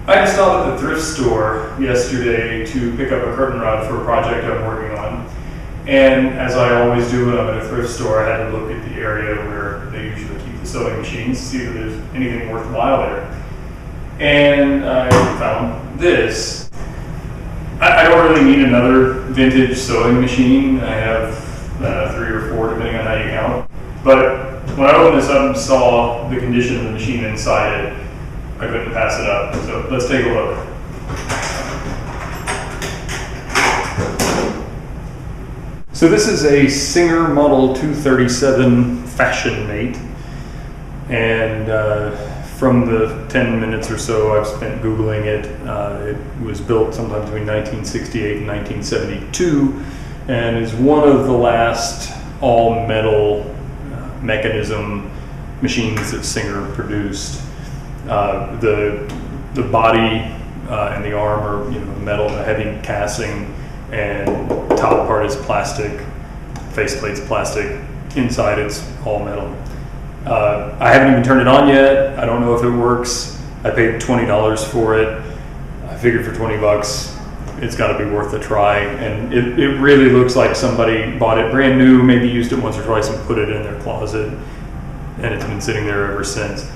I just stopped at the thrift store yesterday to pick up a curtain rod for a project I'm working on. And as I always do when I'm at a thrift store, I had to look at the area where they usually keep the sewing machines to see if there's anything worthwhile there. And I found this. I don't really need another vintage sewing machine. I have 3 or 4 depending on how you count. But when I opened this up and saw the condition of the machine inside it, I couldn't pass it up. So let's take a look. So this is a Singer Model 237 Fashion Mate. And from the 10 minutes or so I've spent Googling it, it was built sometime between 1968 and 1972 and is one of the last all-metal mechanism machines that Singer produced. The body and the arm are metal, a heavy casting, and the top part is plastic, faceplate's plastic, inside it's all metal. I haven't even turned it on yet. I don't know if it works. I paid $20 for it. I figured for 20 bucks it's got to be worth a try, and it really looks like somebody bought it brand new, maybe used it once or twice and put it in their closet, and it's been sitting there ever since.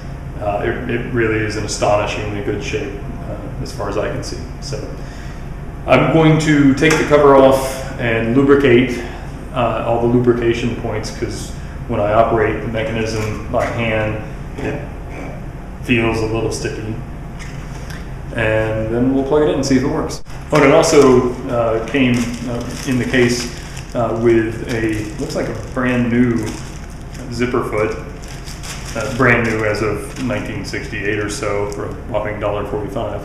It really is in astonishingly good shape as far as I can see. So I'm going to take the cover off and lubricate all the lubrication points, because when I operate the mechanism by hand, it feels a little sticky. And then we'll plug it in and see if it works. Oh, and it also came in the case with a, looks like a brand new zipper foot. Brand new as of 1968 or so for a whopping $1.45.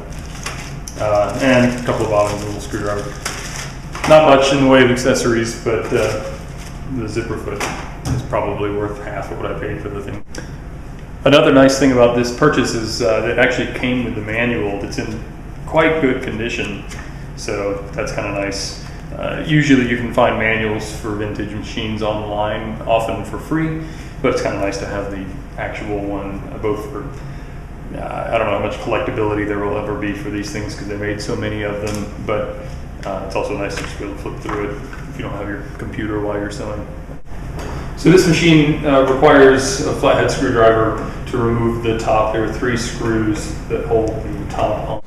And a couple of bobbins and a little screwdriver. Not much in the way of accessories, but the zipper foot is probably worth half of what I paid for the thing. Another nice thing about this purchase is that it actually came with the manual that's in quite good condition, so that's kind of nice. Usually you can find manuals for vintage machines online, often for free, but it's kind of nice to have the actual one, both for, I don't know how much collectability there will ever be for these things because they made so many of them, but it's also nice to just be able to flip through it if you don't have your computer while you're sewing. So this machine requires a flathead screwdriver to remove the top. There are 3 screws that hold the top on.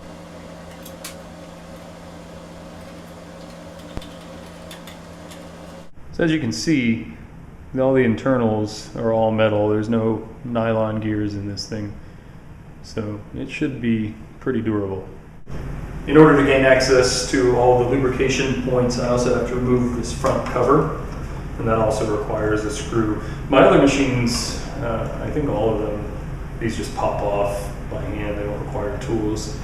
So as you can see, all the internals are all metal. There's no nylon gears in this thing. So it should be pretty durable. In order to gain access to all the lubrication points, I also have to remove this front cover, and that also requires a screw. My other machines, I think all of them, these just pop off by hand. They don't require tools.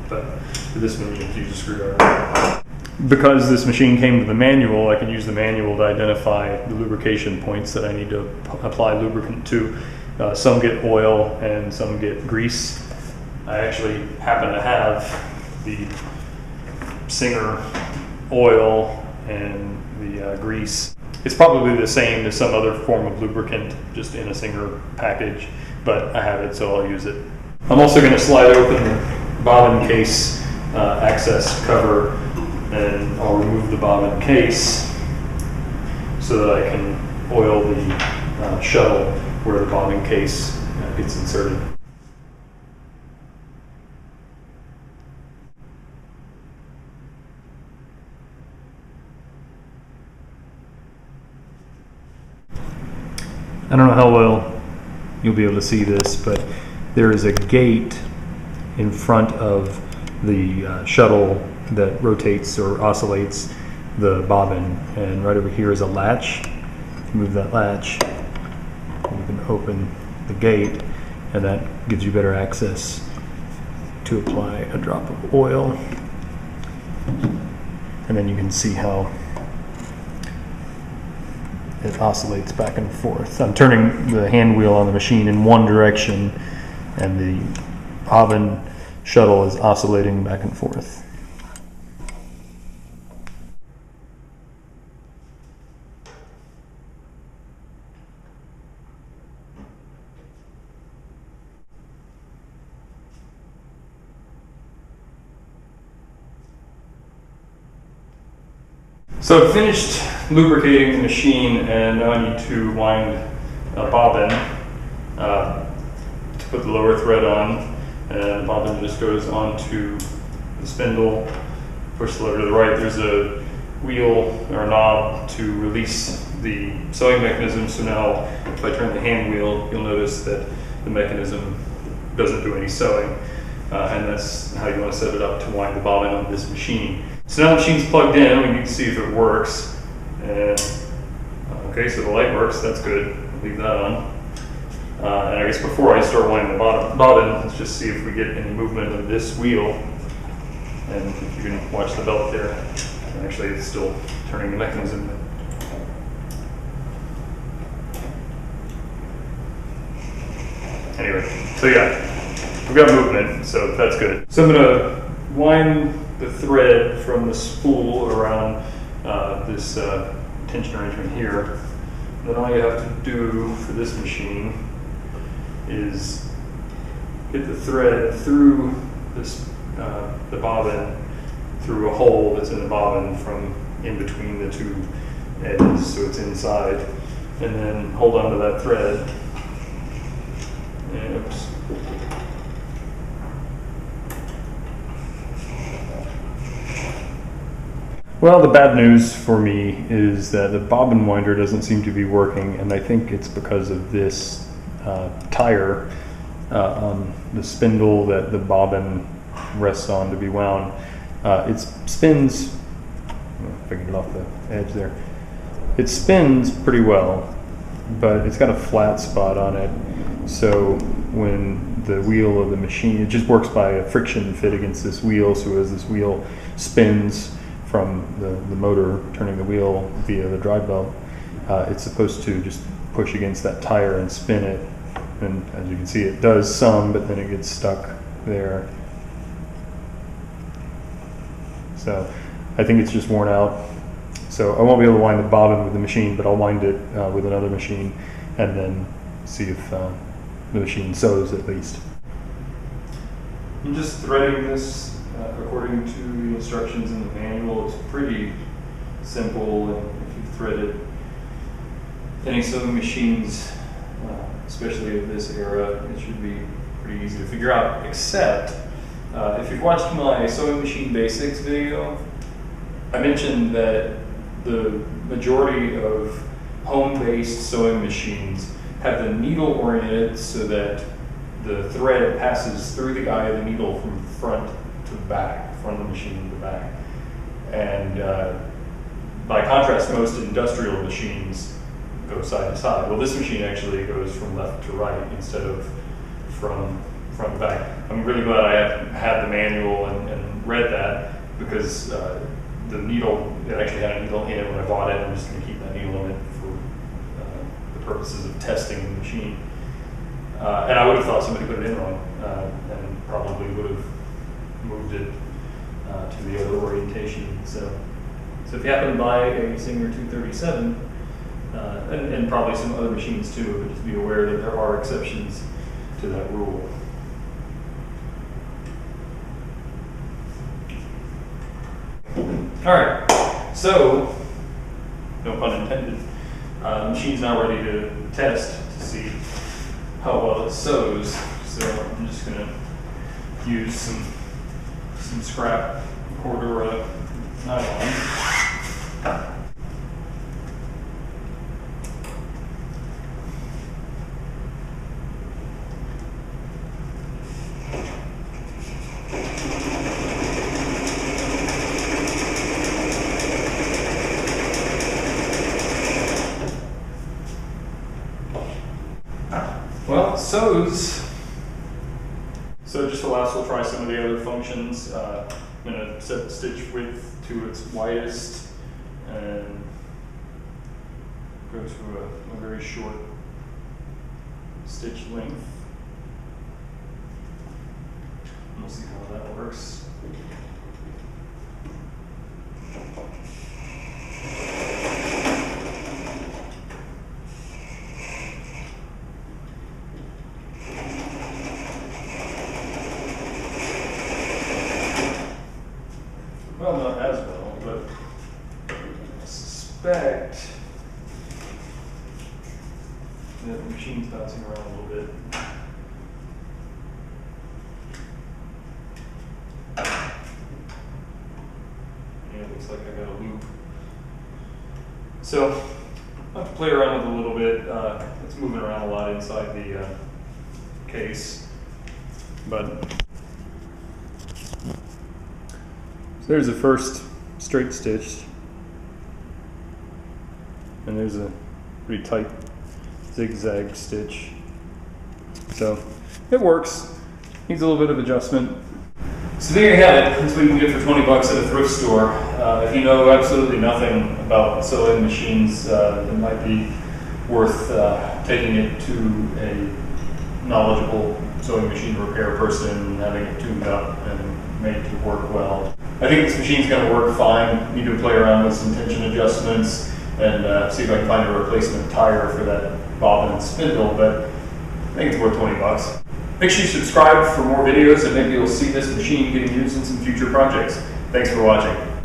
But for this one, you have to use a screwdriver. Because this machine came with the manual, I can use the manual to identify the lubrication points that I need to apply lubricant to. Some get oil and some get grease. I actually happen to have the Singer oil and the grease. It's probably the same as some other form of lubricant, just in a Singer package, but I have it, so I'll use it. I'm also going to slide open the bobbin case access cover, and I'll remove the bobbin case so that I can oil the shuttle where the bobbin case gets inserted. I don't know how well you'll be able to see this, but there is a gate in front of the shuttle that rotates or oscillates the bobbin, and right over here is a latch. Move that latch, you can open the gate, and that gives you better access to apply a drop of oil, and then you can see how it oscillates back and forth. I'm turning the hand wheel on the machine in one direction, and the bobbin shuttle is oscillating back and forth. So I've finished lubricating the machine, and now I need to wind a bobbin to put the lower thread on, and the bobbin just goes onto the spindle. Push the lever to the right. There's a wheel or a knob to release the sewing mechanism. So now if I turn the hand wheel, you'll notice that the mechanism doesn't do any sewing. And that's how you want to set it up to wind the bobbin on this machine. So now the machine's plugged in, we need to see if it works. And okay, so the light works, that's good. I'll leave that on. And I guess before I start winding the bobbin, let's just see if we get any movement of this wheel. And if you can watch the belt there. Actually, it's still turning the mechanism. Anyway, so yeah, we've got movement, so that's good. So I'm gonna wind the thread from the spool around this tension arrangement here. Then all you have to do for this machine is get the thread through this the bobbin, through a hole that's in the bobbin from in between the two edges, so it's inside, and then hold on to that thread. And oops. Well, the bad news for me is that the bobbin winder doesn't seem to be working, and I think it's because of this tire on the spindle that the bobbin rests on to be wound. It spins, if I can get off the edge there, it spins pretty well, but it's got a flat spot on it. So when the wheel of the machine, it just works by a friction fit against this wheel. So as this wheel spins from the motor turning the wheel via the drive belt, it's supposed to just push against that tire and spin it. And as you can see, it does some, but then it gets stuck there. So I think it's just worn out. So I won't be able to wind the bobbin with the machine, but I'll wind it with another machine and then see if the machine sews at least. I'm just threading this according to the instructions in the manual. It's pretty simple, and if you've threaded any sewing machines, especially of this era, it should be pretty easy to figure out, except if you've watched my sewing machine basics video, I mentioned that the majority of home-based sewing machines have the needle oriented so that the thread passes through the eye of the needle from front to back, front of the machine to back. And by contrast, most industrial machines go side to side. Well, this machine actually goes from left to right instead of from front to back. I'm really glad I had the manual and read that, because the needle, it actually had a needle in it when I bought it. I'm just going to keep that needle in it for the purposes of testing the machine. And I would have thought somebody put it in wrong and probably would have moved it to the other orientation. So if you happen to buy a Singer 237, and probably some other machines too, but just be aware that there are exceptions to that rule. All right, so, no pun intended, the machine's now ready to test to see how well it sews. So I'm just gonna use some scrap Cordura nylon. Well, it sews. So just for laughs, we'll try some of the other functions. I'm going to set the stitch width to its widest and go to a very short stitch length. And we'll see how that works. Well, not as well, but fact, the machine's bouncing around a little bit. Yeah, it looks like I got a loop. So I'll have to play around with it a little bit. It's moving around a lot inside the case. But so there's the first straight stitch. And there's a pretty tight zigzag stitch. So it works. Needs a little bit of adjustment. So there you have it. That's what you can get for 20 bucks at a thrift store. If you know absolutely nothing about sewing machines, it might be worth taking it to a knowledgeable sewing machine repair person, having it tuned up and made to work well. I think this machine's going to work fine. Need to play around with some tension adjustments and see if I can find a replacement tire for that bobbin and spindle, but I think it's worth 20 bucks. Make sure you subscribe for more videos and maybe you'll see this machine getting used in some future projects. Thanks for watching.